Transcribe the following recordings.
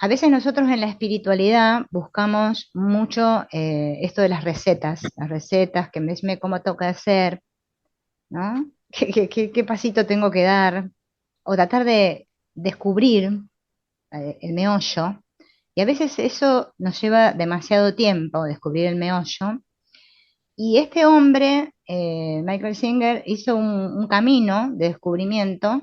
a veces nosotros en la espiritualidad buscamos mucho esto de las recetas, que me decime cómo toca hacer, ¿no? ¿Qué pasito tengo que dar? O tratar de descubrir el meollo. Y a veces eso nos lleva demasiado tiempo, descubrir el meollo. Y este hombre, Michael Singer, hizo un camino de descubrimiento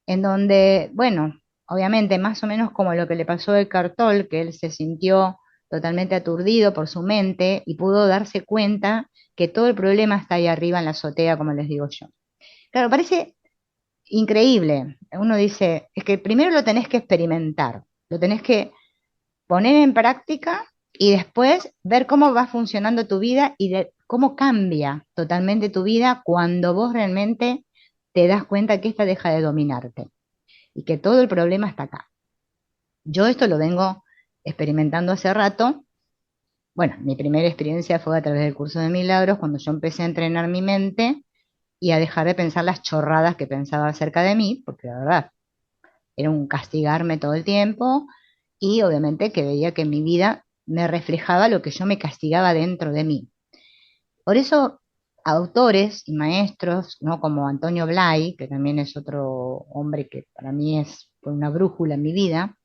en donde, bueno, obviamente más o menos como lo que le pasó a Eckhart Tolle, que él se sintió totalmente aturdido por su mente y pudo darse cuenta que todo el problema está ahí arriba en la azotea, como les digo yo. Claro, parece increíble. Uno dice, es que primero lo tenés que experimentar, lo tenés que poner en práctica y después ver cómo va funcionando tu vida y de cómo cambia totalmente tu vida cuando vos realmente te das cuenta que esta deja de dominarte y que todo el problema está acá. Yo esto lo vengo experimentando hace rato. Bueno, mi primera experiencia fue a través del curso de milagros, cuando yo empecé a entrenar mi mente y a dejar de pensar las chorradas que pensaba acerca de mí, porque la verdad era un castigarme todo el tiempo y obviamente que veía que mi vida me reflejaba lo que yo me castigaba dentro de mí. Por eso autores y maestros, ¿no? Como Antonio Blay, que también es otro hombre que para mí fue una brújula en mi vida,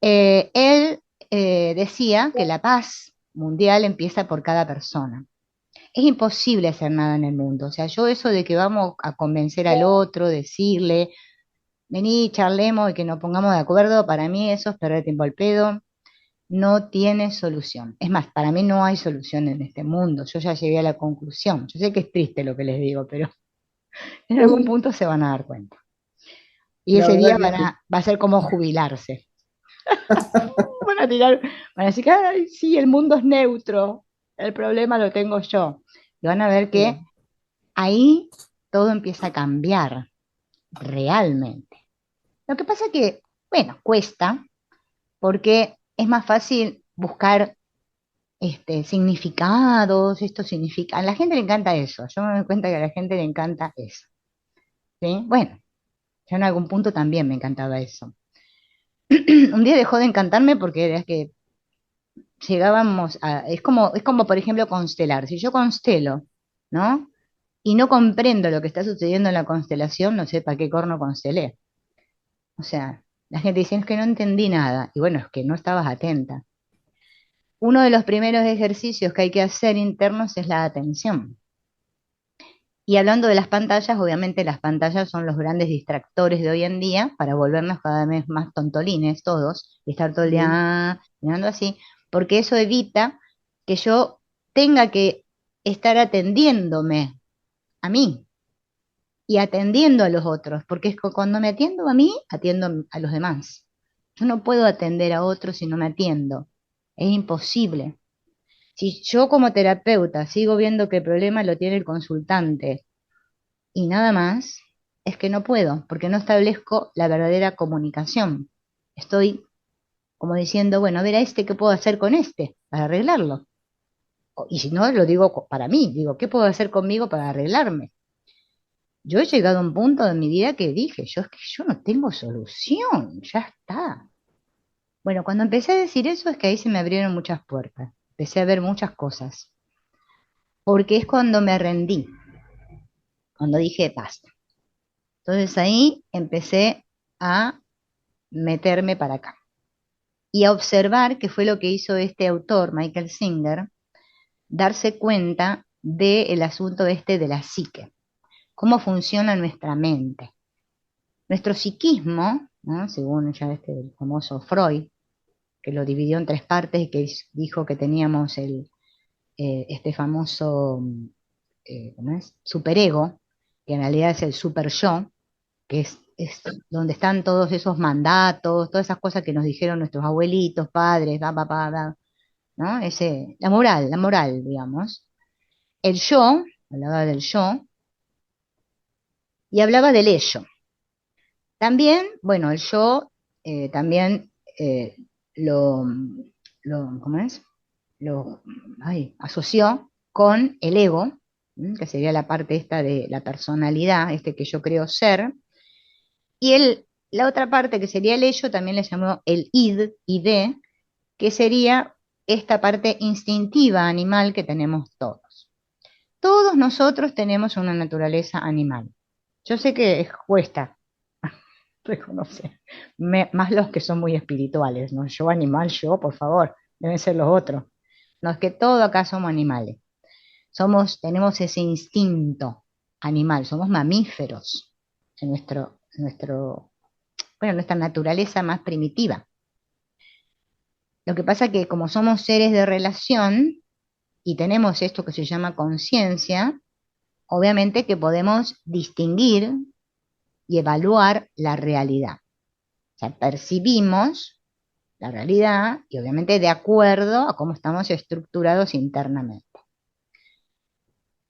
él decía que la paz mundial empieza por cada persona. Es imposible hacer nada en el mundo. O sea, yo eso de que vamos a convencer al otro, decirle, vení, charlemos y que nos pongamos de acuerdo, para mí eso es perder tiempo al pedo, no tiene solución. Es más, para mí no hay solución en este mundo. Yo ya llegué a la conclusión. Yo sé que es triste lo que les digo, pero en algún punto se van a dar cuenta. Y La ese verdad día que sí. va a ser como jubilarse. Van a tirar, van a decir, ay, sí, el mundo es neutro, el problema lo tengo yo. Y van a ver que Sí. ahí todo empieza a cambiar realmente. Lo que pasa que, bueno, cuesta, porque es más fácil buscar significados, esto significa, a la gente le encanta eso, yo me doy cuenta que a la gente le encanta eso, ¿sí? Bueno, yo en algún punto también me encantaba eso. Un día dejó de encantarme porque era que llegábamos a, es como por ejemplo constelar. Si yo constelo, ¿no? Y no comprendo lo que está sucediendo en la constelación, no sé para qué corno constelé. O sea, la gente dice, es que no entendí nada. Y bueno, es que no estabas atenta. Uno de los primeros ejercicios que hay que hacer internos es la atención. Y hablando de las pantallas, obviamente las pantallas son los grandes distractores de hoy en día para volvernos cada vez más tontolines todos y estar todo el día Ujú. mirando así, porque eso evita que yo tenga que estar atendiéndome a mí y atendiendo a los otros, porque es que cuando me atiendo a mí, atiendo a los demás. Yo no puedo atender a otros si no me atiendo. Es imposible. Si yo como terapeuta sigo viendo que el problema lo tiene el consultante y nada más, es que no puedo, porque no establezco la verdadera comunicación. Estoy como diciendo, bueno, a ver a este, ¿qué puedo hacer con este para arreglarlo? Y si no, lo digo para mí, digo, ¿qué puedo hacer conmigo para arreglarme? Yo he llegado a un punto de mi vida que dije, yo es que yo no tengo solución, ya está. Bueno, cuando empecé a decir eso es que ahí se me abrieron muchas puertas, empecé a ver muchas cosas, porque es cuando me rendí, cuando dije, basta. Entonces ahí empecé a meterme para acá y a observar qué fue lo que hizo este autor, Michael Singer, darse cuenta del asunto este de la psique, cómo funciona nuestra mente. Nuestro psiquismo, ¿no? Según ya el famoso Freud, que lo dividió en tres partes y que dijo que teníamos este famoso ¿cómo es? Superego, que en realidad es el super yo, que es donde están todos esos mandatos, todas esas cosas que nos dijeron nuestros abuelitos, padres, ¿no? La moral, digamos. El yo, hablaba del yo, y hablaba del ello. También, bueno, el yo también lo, ¿cómo es? Lo asoció con el ego, que sería la parte esta de la personalidad, este que yo creo ser, y él la otra parte que sería el ello también le llamó el id, que sería esta parte instintiva animal que tenemos todos. Todos nosotros tenemos una naturaleza animal. Yo sé que cuesta reconocer, más los que son muy espirituales, ¿no? Yo animal, yo, por favor, deben ser los otros. No es que todos acá somos animales. Tenemos ese instinto animal, somos mamíferos en bueno, nuestra naturaleza más primitiva. Lo que pasa es que como somos seres de relación y tenemos esto que se llama conciencia, obviamente que podemos distinguir y evaluar la realidad. O sea, percibimos la realidad y obviamente de acuerdo a cómo estamos estructurados internamente.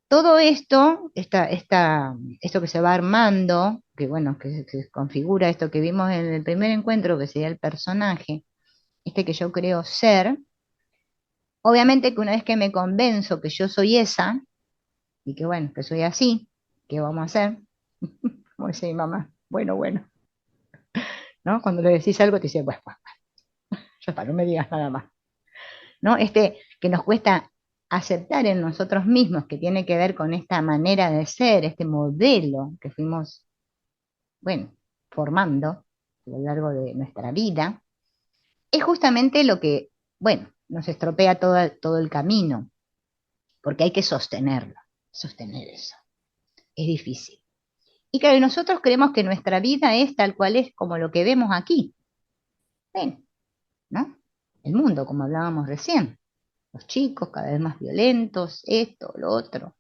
Todo esto, esto que se va armando, que bueno, que se configura esto que vimos en el primer encuentro, que sería el personaje, este que yo creo ser, obviamente que una vez que me convenzo que yo soy esa, y que bueno, que soy así, ¿qué vamos a hacer? Como dice mi mamá, bueno, bueno, ¿no? Cuando le decís algo te dice, bueno, bueno, ya está, no me digas nada más, ¿no? Que nos cuesta aceptar en nosotros mismos, que tiene que ver con esta manera de ser, este modelo que fuimos, bueno, formando a lo largo de nuestra vida, es justamente lo que, bueno, nos estropea todo el camino, porque hay que sostenerlo, sostener eso. Es difícil. Y claro, nosotros creemos que nuestra vida es tal cual es como lo que vemos aquí. Ven, ¿no? El mundo, como hablábamos recién. Los chicos cada vez más violentos, esto, lo otro.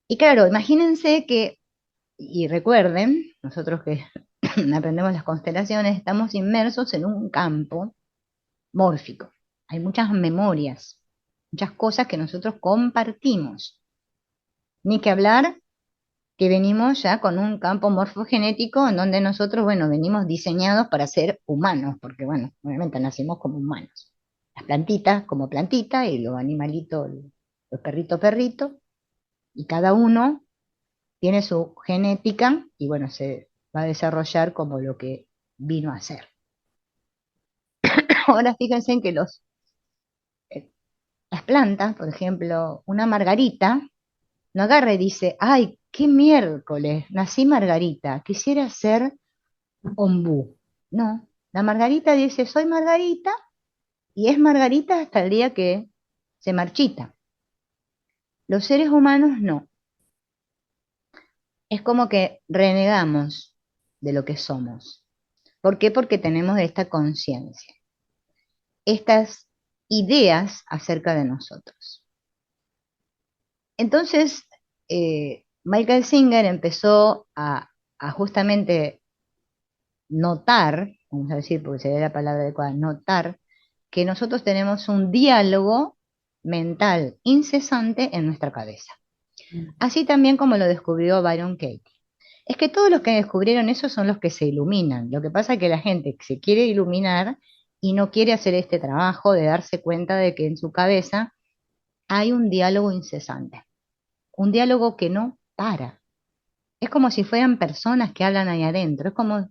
Y claro, imagínense que, y recuerden, nosotros que aprendemos las constelaciones, estamos inmersos en un campo mórfico. Hay muchas memorias, muchas cosas que nosotros compartimos. Ni que hablar que venimos ya con un campo morfogenético en donde nosotros, bueno, venimos diseñados para ser humanos, porque, bueno, obviamente nacimos como humanos. Las plantitas como plantita y los animalitos, los perritos, perritos, y cada uno tiene su genética y, bueno, se va a desarrollar como lo que vino a ser. Ahora fíjense en que eh, las plantas, por ejemplo, una margarita, no agarra y dice, ay, qué miércoles, nací margarita, quisiera ser ombú. No, la Margarita dice, soy Margarita y es Margarita hasta el día que se marchita. Los seres humanos no. Es como que renegamos de lo que somos. ¿Por qué? Porque tenemos esta conciencia, estas ideas acerca de nosotros. Entonces, Michael Singer empezó a justamente notar, vamos a decir, porque sería la palabra adecuada, notar que nosotros tenemos un diálogo mental incesante en nuestra cabeza. Así también como lo descubrió Byron Katie. Es que todos los que descubrieron eso son los que se iluminan. Lo que pasa es que la gente se quiere iluminar y no quiere hacer este trabajo de darse cuenta de que en su cabeza hay un diálogo incesante, un diálogo que no para. Es como si fueran personas que hablan ahí adentro. Es como,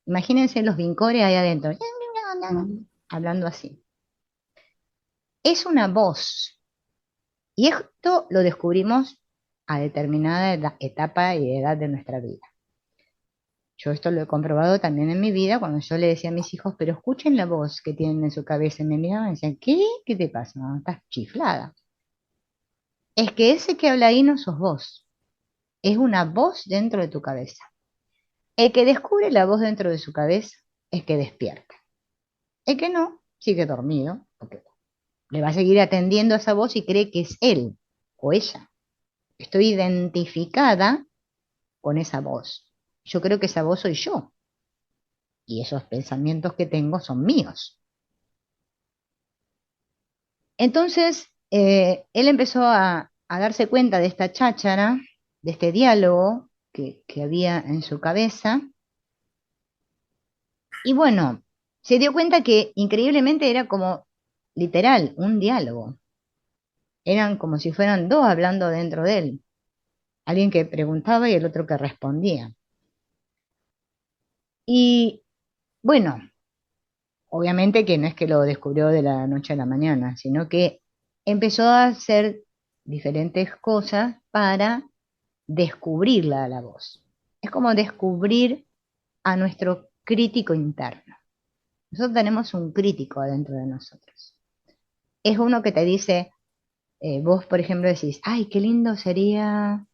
imagínense los vincores ahí adentro, hablando así. Es una voz. Y esto lo descubrimos a determinada etapa y edad de nuestra vida. Yo esto lo he comprobado también en mi vida cuando yo le decía a mis hijos, pero escuchen la voz que tienen en su cabeza. Y me miraban y decían, ¿qué? ¿Qué te pasa? No, estás chiflada. Es que ese que habla ahí no sos vos. Es una voz dentro de tu cabeza. El que descubre la voz dentro de su cabeza es que despierta. El que no, sigue dormido, porque le va a seguir atendiendo a esa voz y cree que es él o ella. Estoy identificada con esa voz. Yo creo que esa voz soy yo y esos pensamientos que tengo son míos. Entonces, él empezó a darse cuenta de esta cháchara, de este diálogo que había en su cabeza, y bueno, se dio cuenta que increíblemente era como literal, un diálogo. Eran como si fueran dos hablando dentro de él. Alguien que preguntaba y el otro que respondía. Y bueno, obviamente que no es que lo descubrió de la noche a la mañana, sino que empezó a hacer diferentes cosas para descubrirla a la voz. Es como descubrir a nuestro crítico interno. Nosotros tenemos un crítico adentro de nosotros. Es uno que te dice, vos por ejemplo decís, ay, qué lindo sería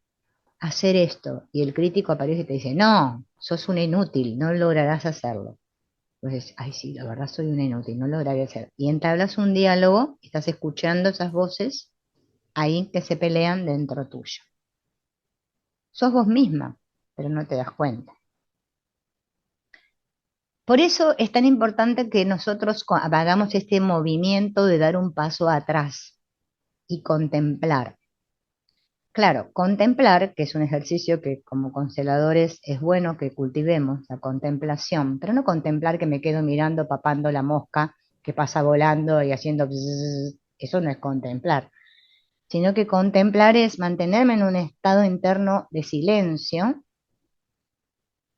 hacer esto. Y el crítico aparece y te dice, no, sos un inútil, no lograrás hacerlo. Entonces, ay, sí, la verdad soy una inútil, no lograré hacer. Y entablas un diálogo, estás escuchando esas voces ahí que se pelean dentro tuyo. Sos vos misma, pero no te das cuenta. Por eso es tan importante que nosotros hagamos este movimiento de dar un paso atrás y contemplar. Claro, contemplar, que es un ejercicio que como consteladores es bueno que cultivemos, la contemplación, pero no contemplar que me quedo mirando, papando la mosca que pasa volando y haciendo bzzz, eso no es contemplar, sino que contemplar es mantenerme en un estado interno de silencio,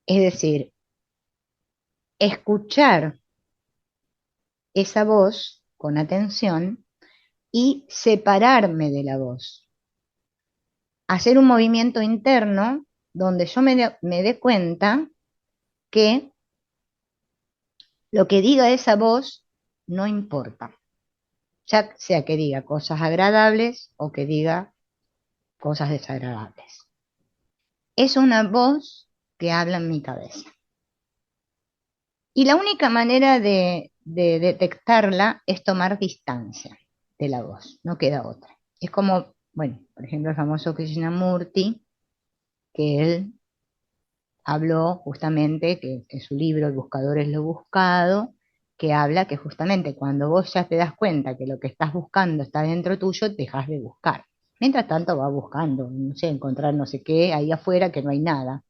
es decir, escuchar esa voz con atención y separarme de la voz, hacer un movimiento interno donde yo me dé cuenta que lo que diga esa voz no importa, ya sea que diga cosas agradables o que diga cosas desagradables. Es una voz que habla en mi cabeza. Y la única manera de detectarla es tomar distancia de la voz, no queda otra. Es como, bueno, por ejemplo, el famoso Krishnamurti, que él habló justamente, que en su libro El buscador es lo buscado, que habla que justamente cuando vos ya te das cuenta que lo que estás buscando está dentro tuyo, dejas de buscar. Mientras tanto va buscando, no sé, encontrar no sé qué ahí afuera que no hay nada.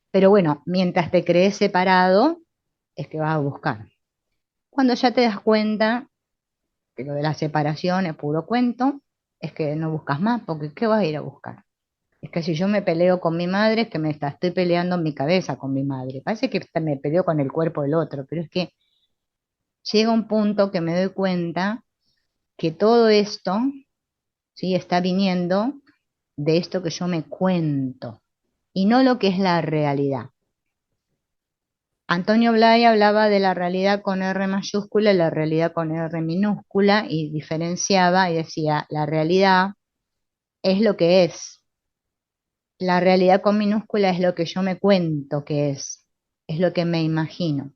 Pero bueno, mientras te crees separado, es que vas a buscar. Cuando ya te das cuenta que lo de la separación es puro cuento, es que no buscas más, porque ¿qué vas a ir a buscar? Es que si yo me peleo con mi madre, es que estoy peleando en mi cabeza con mi madre. Parece que me peleo con el cuerpo del otro, pero es que llega un punto que me doy cuenta que todo esto, ¿sí? Está viniendo de esto que yo me cuento y no lo que es la realidad. Antonio Blay hablaba de la realidad con R mayúscula y la realidad con R minúscula y diferenciaba y decía, la realidad es lo que es. La realidad con minúscula es lo que yo me cuento que es lo que me imagino.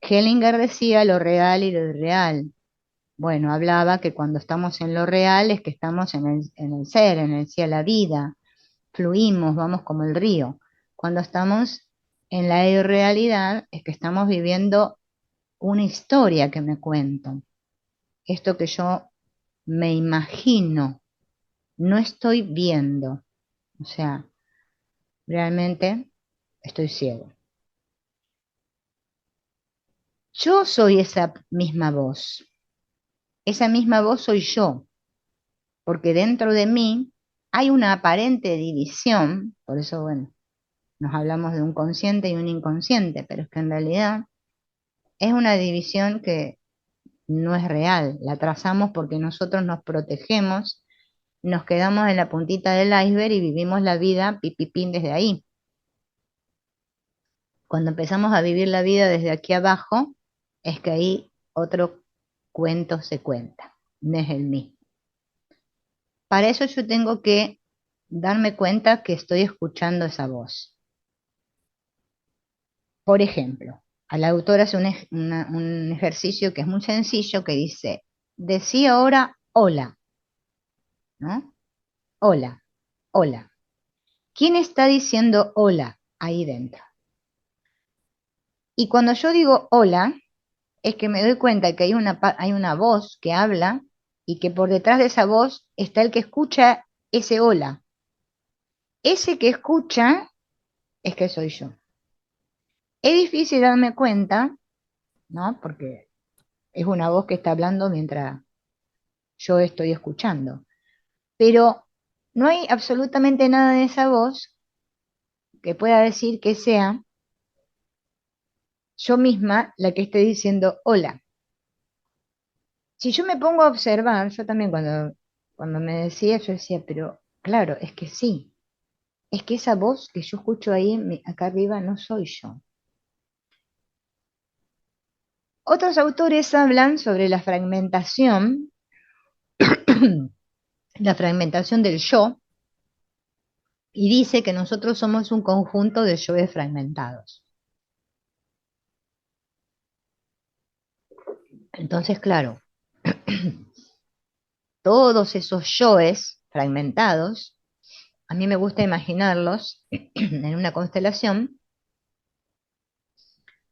Hellinger decía lo real y lo irreal. Bueno, hablaba que cuando estamos en lo real es que estamos en el ser, en el cielo, la vida, fluimos, vamos como el río. Cuando estamos en la irrealidad es que estamos viviendo una historia que me cuento. Esto que yo me imagino, no estoy viendo. O sea, realmente estoy ciego. Yo soy esa misma voz. Esa misma voz soy yo, porque dentro de mí hay una aparente división, por eso, bueno, nos hablamos de un consciente y un inconsciente, pero es que en realidad es una división que no es real, la trazamos porque nosotros nos protegemos, nos quedamos en la puntita del iceberg y vivimos la vida pipipín desde ahí. Cuando empezamos a vivir la vida desde aquí abajo, es que ahí otro cuento se cuenta, no es el mismo. Para eso yo tengo que darme cuenta que estoy escuchando esa voz. Por ejemplo, al autor hace un ejercicio que es muy sencillo que dice, decí ahora hola, ¿no? Hola, hola. ¿Quién está diciendo hola ahí dentro? Y cuando yo digo hola, es que me doy cuenta que hay una voz que habla y que por detrás de esa voz está el que escucha ese hola. Ese que escucha es que soy yo. Es difícil darme cuenta, ¿no? Porque es una voz que está hablando mientras yo estoy escuchando. Pero no hay absolutamente nada de esa voz que pueda decir que sea yo misma la que estoy diciendo hola. Si yo me pongo a observar, yo también cuando me decía, yo decía, pero claro, es que sí, es que esa voz que yo escucho ahí, acá arriba, no soy yo. Otros autores hablan sobre la fragmentación, la fragmentación del yo, y dice que nosotros somos un conjunto de yoes fragmentados. Entonces, claro, todos esos yoes fragmentados, a mí me gusta imaginarlos en una constelación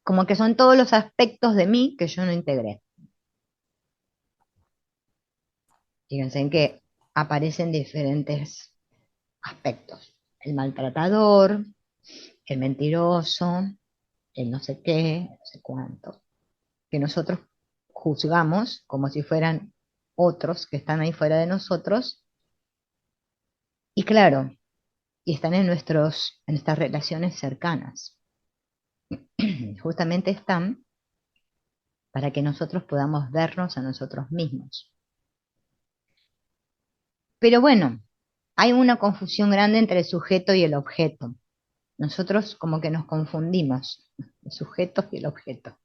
como que son todos los aspectos de mí que yo no integré. Fíjense en que aparecen diferentes aspectos. El maltratador, el mentiroso, el no sé qué, no sé cuánto, que nosotros juzgamos como si fueran otros que están ahí fuera de nosotros, y claro, y están en nuestras relaciones cercanas. Justamente están para que nosotros podamos vernos a nosotros mismos. Pero bueno, hay una confusión grande entre el sujeto y el objeto. Nosotros como que nos confundimos, el sujeto y el objeto.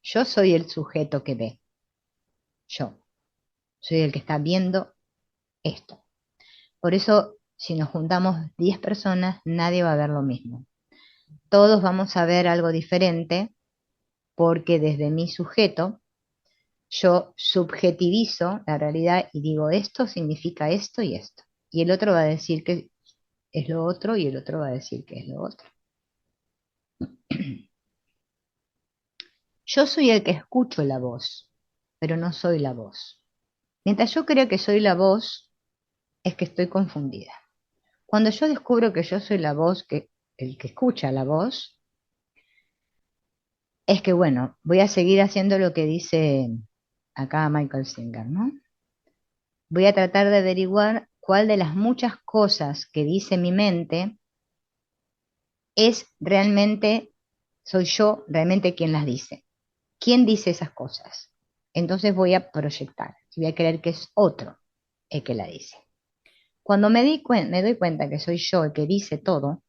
Yo soy el sujeto que ve, yo soy el que está viendo esto. Por eso, si nos juntamos 10 personas, nadie va a ver lo mismo. Todos vamos a ver algo diferente porque desde mi sujeto yo subjetivizo la realidad y digo esto significa esto y esto. Y el otro va a decir que es lo otro y el otro va a decir que es lo otro. Yo soy el que escucho la voz, pero no soy la voz. Mientras yo crea que soy la voz, es que estoy confundida. Cuando yo descubro que yo soy la voz, que el que escucha la voz, es que bueno, voy a seguir haciendo lo que dice acá Michael Singer, ¿no? Voy a tratar de averiguar cuál de las muchas cosas que dice mi mente es realmente, soy yo realmente quien las dice. ¿Quién dice esas cosas? Entonces voy a proyectar y voy a creer que es otro el que la dice. Cuando me doy cuenta que soy yo el que dice todo,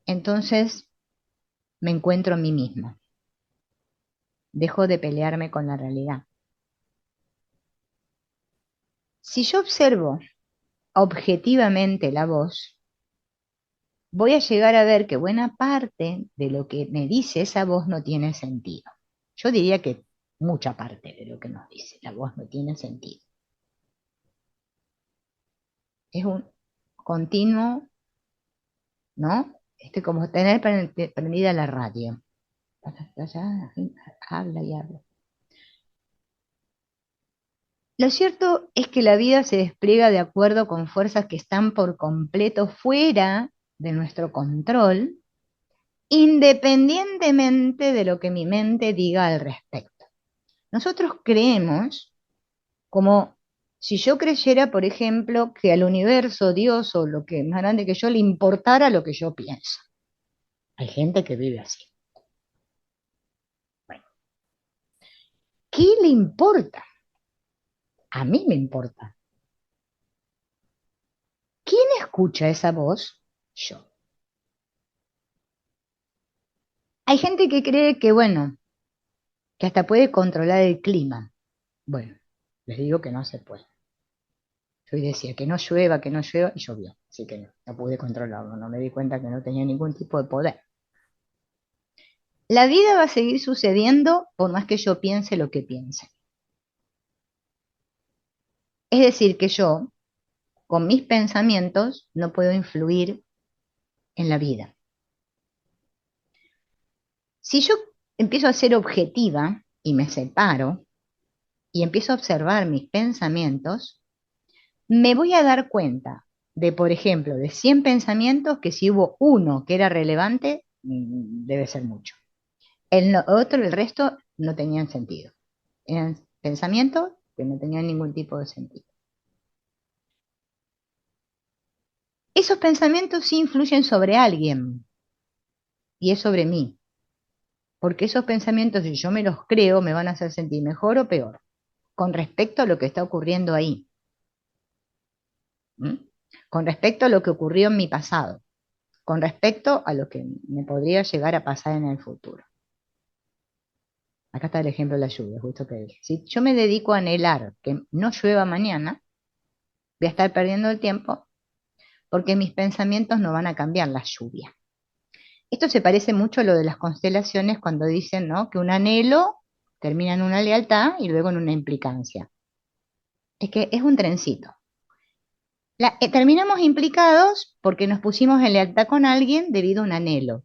entonces me encuentro a mí mismo. Dejo de pelearme con la realidad. Si yo observo objetivamente la voz, voy a llegar a ver que buena parte de lo que me dice esa voz no tiene sentido. Yo diría que mucha parte de lo que nos dice la voz no tiene sentido. Es un continuo, ¿no? Como tener prendida la radio. Habla y habla. Lo cierto es que la vida se despliega de acuerdo con fuerzas que están por completo fuera de nuestro control, independientemente de lo que mi mente diga al respecto. Nosotros creemos como si yo creyera, por ejemplo, que al universo, Dios o lo que es más grande que yo le importara lo que yo pienso. Hay gente que vive así. Bueno, ¿qué le importa? A mí me importa. ¿Quién escucha esa voz? Yo. Hay gente que cree que, bueno, que hasta puede controlar el clima. Bueno, les digo que no se puede. Yo decía que no llueva, y llovió. Así que no pude controlarlo, no me di cuenta que no tenía ningún tipo de poder. La vida va a seguir sucediendo por más que yo piense lo que piense. Es decir, que yo, con mis pensamientos, no puedo influir en la vida. Si yo empiezo a ser objetiva y me separo y empiezo a observar mis pensamientos, me voy a dar cuenta de, por ejemplo, de 100 pensamientos, que si hubo uno que era relevante, debe ser mucho. El resto no tenían sentido. Eran pensamientos que no tenían ningún tipo de sentido. Esos pensamientos sí influyen sobre alguien y es sobre mí. porque esos pensamientos, si yo me los creo, me van a hacer sentir mejor o peor con respecto a lo que está ocurriendo ahí, ¿m? Con respecto a lo que ocurrió en mi pasado, con respecto a lo que me podría llegar a pasar en el futuro. Acá está el ejemplo de la lluvia, justo que dije. Si yo me dedico a anhelar que no llueva mañana, voy a estar perdiendo el tiempo porque mis pensamientos no van a cambiar la lluvia. Esto se parece mucho a lo de las constelaciones cuando dicen, ¿no?, que un anhelo termina en una lealtad y luego en una implicancia. Es que es un trencito. Terminamos implicados porque nos pusimos en lealtad con alguien debido a un anhelo.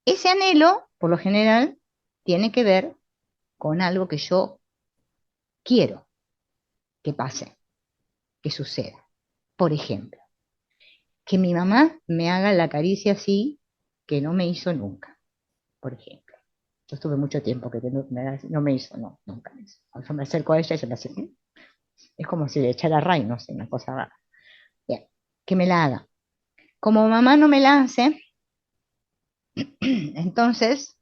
Ese anhelo, por lo general, tiene que ver con algo que yo quiero que pase, que suceda. Por ejemplo, que mi mamá me haga la caricia así que no me hizo nunca, por ejemplo. Yo estuve mucho tiempo que no me hizo, no, nunca me hizo. Yo me acerco a ella y se me hace, "Mm". Es como si le echara ray, no sé, una cosa rara. Bien, que me la haga. Como mamá no me la hace, entonces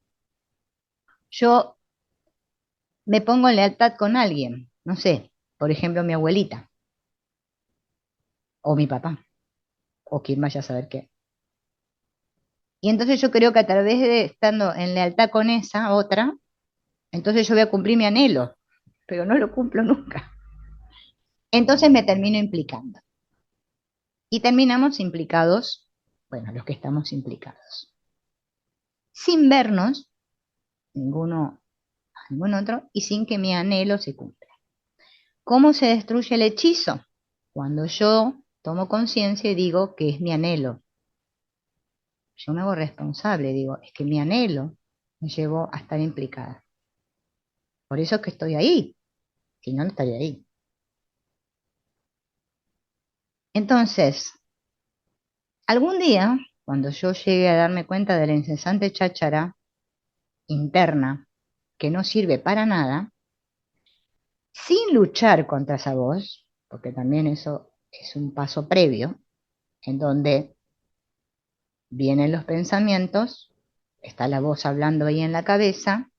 yo me pongo en lealtad con alguien, no sé, por ejemplo mi abuelita, o mi papá, o quien vaya a saber qué. Y entonces yo creo que a través de estando en lealtad con esa otra, entonces yo voy a cumplir mi anhelo, pero no lo cumplo nunca. Entonces me termino implicando. Y terminamos implicados, bueno, los que estamos implicados, sin vernos, ninguno a ningún otro, y sin que mi anhelo se cumpla. ¿Cómo se destruye el hechizo? Cuando yo tomo conciencia y digo que es mi anhelo. Yo me hago responsable, digo, es que mi anhelo me llevó a estar implicada. Por eso es que estoy ahí, si no, no estaría ahí. Entonces, algún día, cuando yo llegue a darme cuenta de la incesante cháchara interna que no sirve para nada, sin luchar contra esa voz, porque también eso es un paso previo, en donde vienen los pensamientos, está la voz hablando ahí en la cabeza,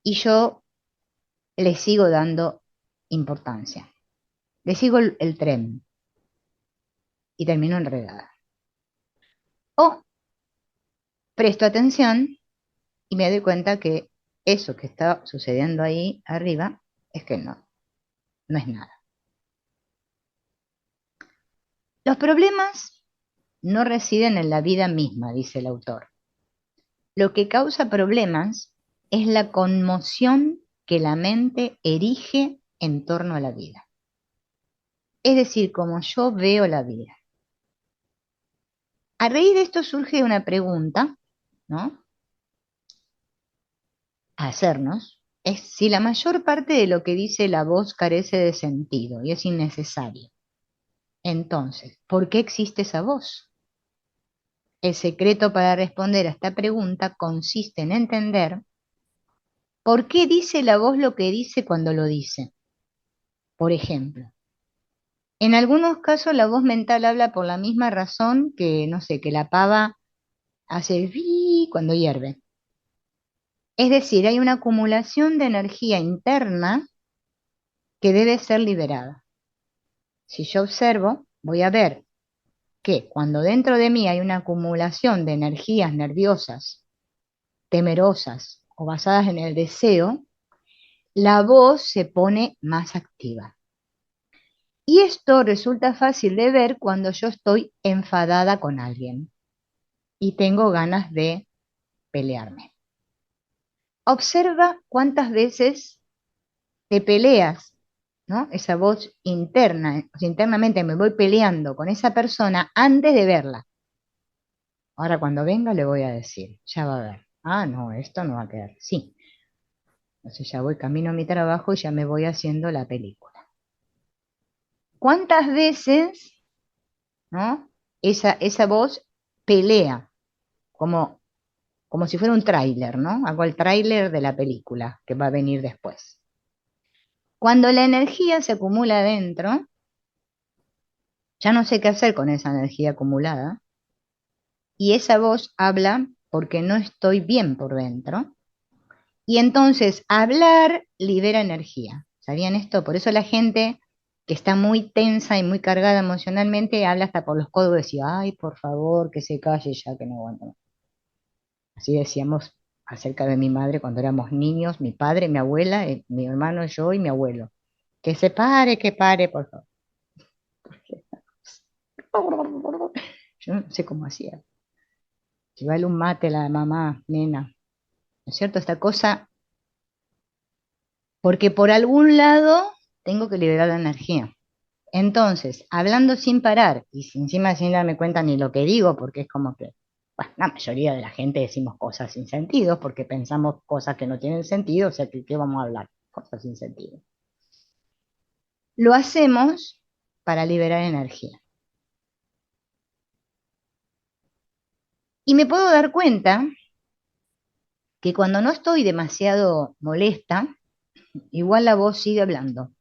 y yo le sigo dando importancia, le sigo el tren y termino enredada. O presto atención y me doy cuenta que eso que está sucediendo ahí arriba es que no, no es nada. Los problemas no residen en la vida misma, dice el autor. Lo que causa problemas es la conmoción que la mente erige en torno a la vida. Es decir, como yo veo la vida. A raíz de esto surge una pregunta, ¿no?, a hacernos, es si la mayor parte de lo que dice la voz carece de sentido y es innecesario. Entonces, ¿por qué existe esa voz? El secreto para responder a esta pregunta consiste en entender por qué dice la voz lo que dice cuando lo dice. Por ejemplo, en algunos casos la voz mental habla por la misma razón que, no sé, que la pava hace el vi cuando hierve. Es decir, hay una acumulación de energía interna que debe ser liberada. Si yo observo, voy a ver que cuando dentro de mí hay una acumulación de energías nerviosas, temerosas o basadas en el deseo, la voz se pone más activa. Y esto resulta fácil de ver cuando yo estoy enfadada con alguien y tengo ganas de pelearme. Observa cuántas veces te peleas, ¿no? Esa voz interna, o sea, internamente me voy peleando con esa persona antes de verla. Ahora cuando venga le voy a decir, ya va a ver. Ah, no, esto no va a quedar. Sí. Entonces ya voy camino a mi trabajo y ya me voy haciendo la película. ¿Cuántas veces, ¿no?, esa voz pelea como, como si fuera un tráiler, ¿no? Hago el tráiler de la película que va a venir después. Cuando la energía se acumula adentro, ya no sé qué hacer con esa energía acumulada y esa voz habla porque no estoy bien por dentro. Y entonces hablar libera energía. ¿Sabían esto? Por eso la gente que está muy tensa y muy cargada emocionalmente habla hasta por los codos y decía, ay, por favor, que se calle ya, que no aguanto más. Así decíamos acerca de mi madre cuando éramos niños, mi padre, mi abuela, mi hermano, yo y mi abuelo. Que pare, por favor. Yo no sé cómo hacía. Llevarle un mate a la mamá, nena. ¿No es cierto? Esta cosa, porque por algún lado tengo que liberar la energía. Entonces, hablando sin parar y encima sin darme cuenta ni lo que digo, porque es como que, bueno, la mayoría de la gente decimos cosas sin sentido porque pensamos cosas que no tienen sentido, o sea, que ¿qué vamos a hablar? Cosas sin sentido. Lo hacemos para liberar energía. Y me puedo dar cuenta que cuando no estoy demasiado molesta, igual la voz sigue hablando,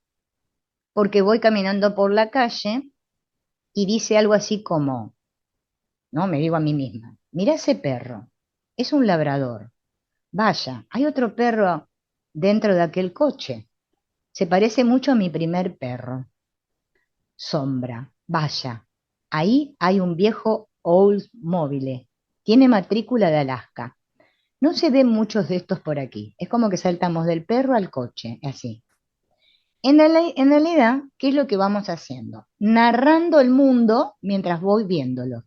porque voy caminando por la calle y dice algo así como, ¿no? Me digo a mí misma, mira ese perro, es un labrador. Vaya, hay otro perro dentro de aquel coche. Se parece mucho a mi primer perro. Sombra. Vaya, ahí hay un viejo Oldsmobile. Tiene matrícula de Alaska. No se ven muchos de estos por aquí. Es como que saltamos del perro al coche, así. En realidad, ¿qué es lo que vamos haciendo? Narrando el mundo mientras voy viéndolo.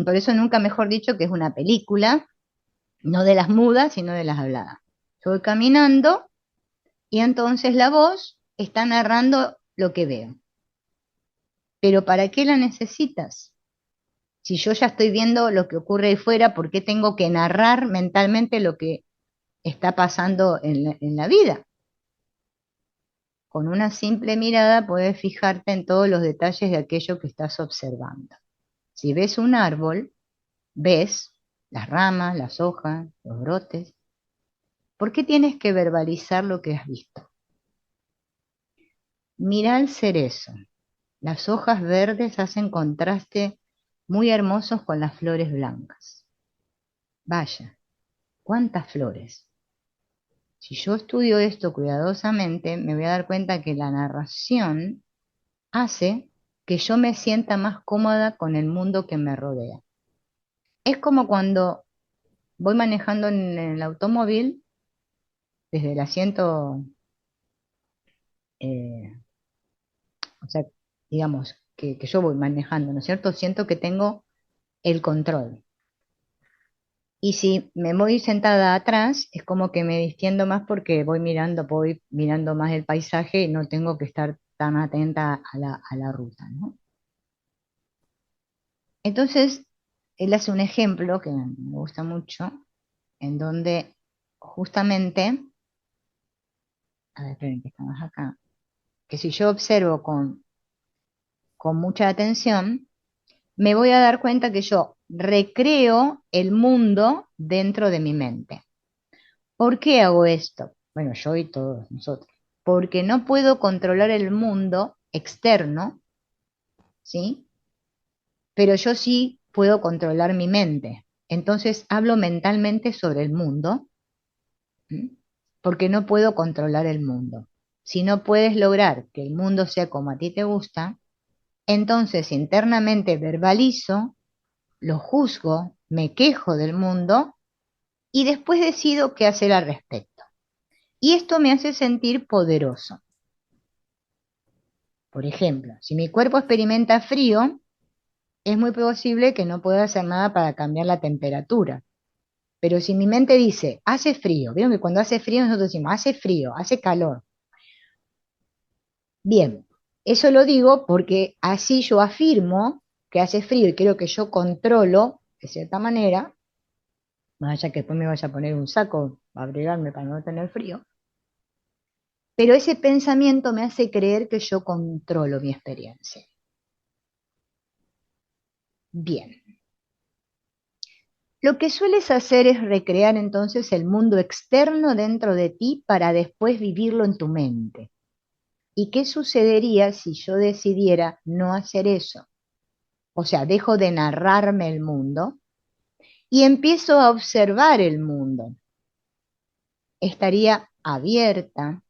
Por eso nunca mejor dicho que es una película, no de las mudas, sino de las habladas. Yo voy caminando y entonces la voz está narrando lo que veo. Pero ¿para qué la necesitas? Si yo ya estoy viendo lo que ocurre ahí fuera, ¿por qué tengo que narrar mentalmente lo que está pasando en la vida? Con una simple mirada puedes fijarte en todos los detalles de aquello que estás observando. Si ves un árbol, ves las ramas, las hojas, los brotes. ¿Por qué tienes que verbalizar lo que has visto? Mira el cerezo. Las hojas verdes hacen contraste muy hermosos con las flores blancas. Vaya, cuántas flores. Si yo estudio esto cuidadosamente, me voy a dar cuenta que la narración hace que yo me sienta más cómoda con el mundo que me rodea. Es como cuando voy manejando en el automóvil desde el asiento, eh, o sea, digamos, que yo voy manejando, ¿no es cierto? Siento que tengo el control. Y si me voy sentada atrás, es como que me distiendo más porque voy mirando más el paisaje y no tengo que estar tan atenta a la ruta, ¿no? Entonces, él hace un ejemplo que me gusta mucho, en donde justamente, a ver, esperen que estamos acá, que si yo observo con mucha atención, me voy a dar cuenta que yo recreo el mundo dentro de mi mente. ¿Por qué hago esto? Bueno, yo y todos nosotros. Porque no puedo controlar el mundo externo, ¿sí? Pero yo sí puedo controlar mi mente. Entonces hablo mentalmente sobre el mundo, ¿sí? Porque no puedo controlar el mundo. Si no puedes lograr que el mundo sea como a ti te gusta, entonces internamente verbalizo, lo juzgo, me quejo del mundo y después decido qué hacer al respecto. Y esto me hace sentir poderoso. Por ejemplo, si mi cuerpo experimenta frío, es muy posible que no pueda hacer nada para cambiar la temperatura. Pero si mi mente dice, hace frío, vieron que cuando hace frío nosotros decimos, hace frío, hace calor. Bien, eso lo digo porque así yo afirmo que hace frío y creo que yo controlo, de cierta manera, más allá que después me vaya a poner un saco a abrigarme para no tener frío, pero ese pensamiento me hace creer que yo controlo mi experiencia. Bien, lo que sueles hacer es recrear entonces el mundo externo dentro de ti para después vivirlo en tu mente. ¿Y qué sucedería si yo decidiera no hacer eso? O sea, dejo de narrarme el mundo y empiezo a observar el mundo. Estaría abierta,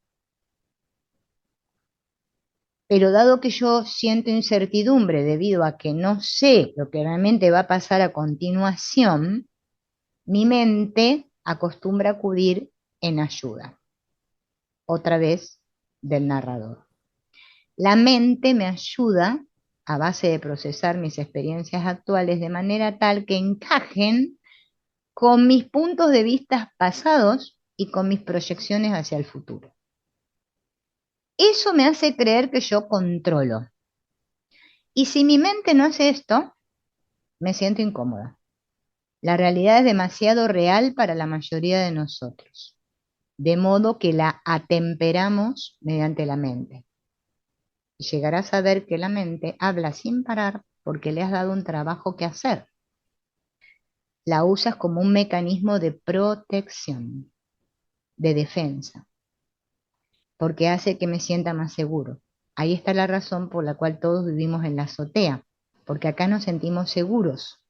pero dado que yo siento incertidumbre debido a que no sé lo que realmente va a pasar a continuación, mi mente acostumbra a acudir en ayuda, otra vez del narrador. La mente me ayuda a base de procesar mis experiencias actuales de manera tal que encajen con mis puntos de vista pasados y con mis proyecciones hacia el futuro. Eso me hace creer que yo controlo. Y si mi mente no hace esto, me siento incómoda. La realidad es demasiado real para la mayoría de nosotros, de modo que la atemperamos mediante la mente. Y llegarás a ver que la mente habla sin parar porque le has dado un trabajo que hacer. La usas como un mecanismo de protección, de defensa, porque hace que me sienta más seguro. Ahí está la razón por la cual todos vivimos en la azotea, porque acá nos sentimos seguros.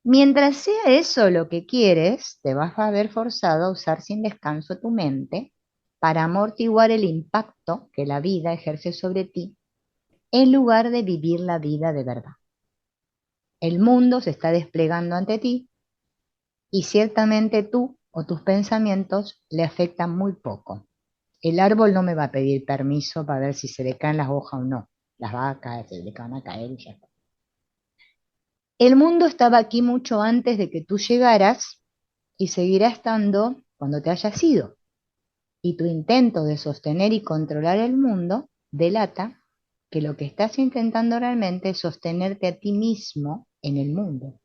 Mientras sea eso lo que quieres, te vas a ver forzado a usar sin descanso tu mente para amortiguar el impacto que la vida ejerce sobre ti en lugar de vivir la vida de verdad. El mundo se está desplegando ante ti y ciertamente tú o tus pensamientos le afectan muy poco. El árbol no me va a pedir permiso para ver si se le caen las hojas o no. Las va a caer, se le van a caer y ya está. El mundo estaba aquí mucho antes de que tú llegaras y seguirá estando cuando te hayas ido. Y tu intento de sostener y controlar el mundo delata que lo que estás intentando realmente es sostenerte a ti mismo en el mundo.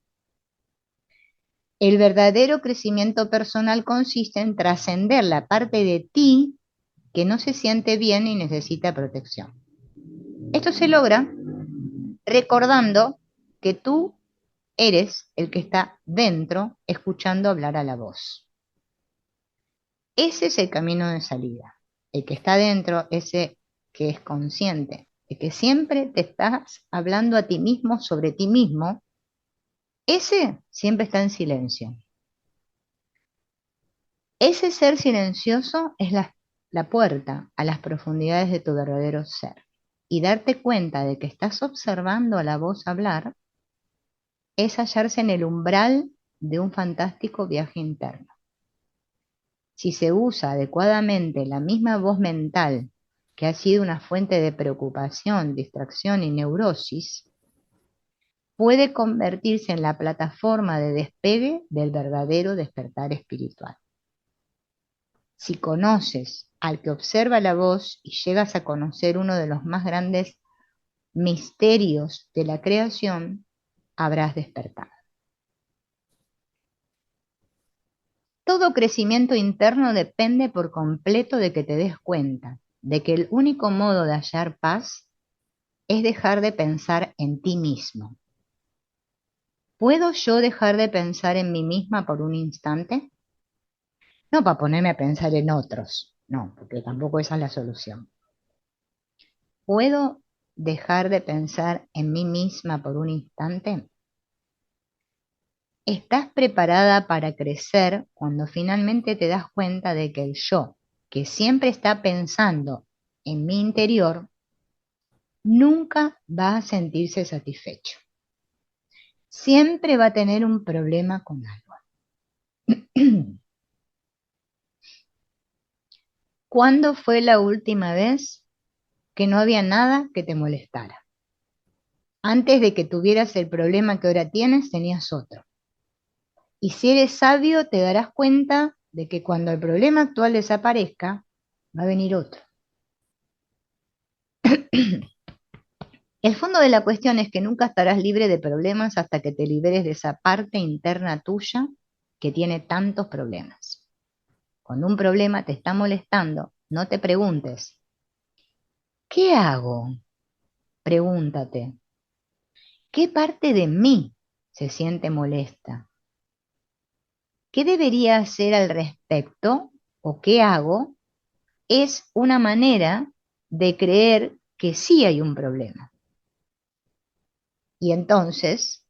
El verdadero crecimiento personal consiste en trascender la parte de ti que no se siente bien y necesita protección. Esto se logra recordando que tú eres el que está dentro escuchando hablar a la voz. Ese es el camino de salida. El que está dentro, ese que es consciente, de que siempre te estás hablando a ti mismo sobre ti mismo, ese siempre está en silencio. Ese ser silencioso es la puerta a las profundidades de tu verdadero ser. Y darte cuenta de que estás observando a la voz hablar es hallarse en el umbral de un fantástico viaje interno. Si se usa adecuadamente la misma voz mental que ha sido una fuente de preocupación, distracción y neurosis, puede convertirse en la plataforma de despegue del verdadero despertar espiritual. Si conoces al que observa la voz y llegas a conocer uno de los más grandes misterios de la creación, habrás despertado. Todo crecimiento interno depende por completo de que te des cuenta de que el único modo de hallar paz es dejar de pensar en ti mismo. ¿Puedo yo dejar de pensar en mí misma por un instante? No para ponerme a pensar en otros, no, porque tampoco esa es la solución. ¿Puedo dejar de pensar en mí misma por un instante? ¿Estás preparada para crecer cuando finalmente te das cuenta de que el yo, que siempre está pensando en mi interior, nunca va a sentirse satisfecho? Siempre va a tener un problema con algo. ¿Cuándo fue la última vez que no había nada que te molestara? Antes de que tuvieras el problema que ahora tienes, tenías otro. Y si eres sabio, te darás cuenta de que cuando el problema actual desaparezca, va a venir otro. El fondo de la cuestión es que nunca estarás libre de problemas hasta que te liberes de esa parte interna tuya que tiene tantos problemas. Cuando un problema te está molestando, no te preguntes, ¿qué hago? Pregúntate, ¿qué parte de mí se siente molesta? ¿Qué debería hacer al respecto o qué hago? Es una manera de creer que sí hay un problema. Y entonces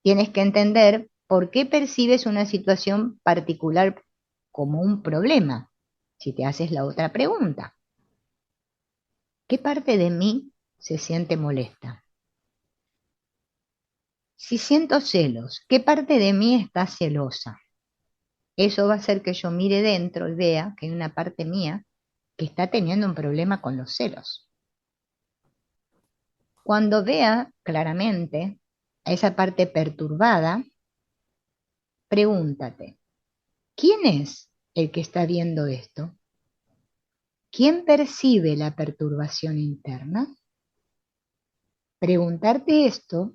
tienes que entender ¿Por qué percibes una situación particular como un problema? Si te haces la otra pregunta, ¿qué parte de mí se siente molesta? Si siento celos, ¿qué parte de mí está celosa? Eso va a hacer que yo mire dentro y vea que hay una parte mía que está teniendo un problema con los celos. Cuando vea claramente a esa parte perturbada, pregúntate, ¿quién es el que está viendo esto? ¿Quién percibe la perturbación interna? Preguntarte esto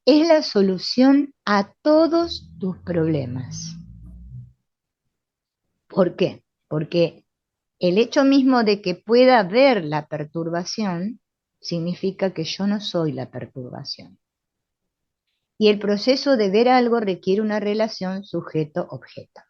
es la solución a todos tus problemas. ¿Por qué? Porque el hecho mismo de que pueda ver la perturbación significa que yo no soy la perturbación. Y el proceso de ver algo requiere una relación sujeto-objeto.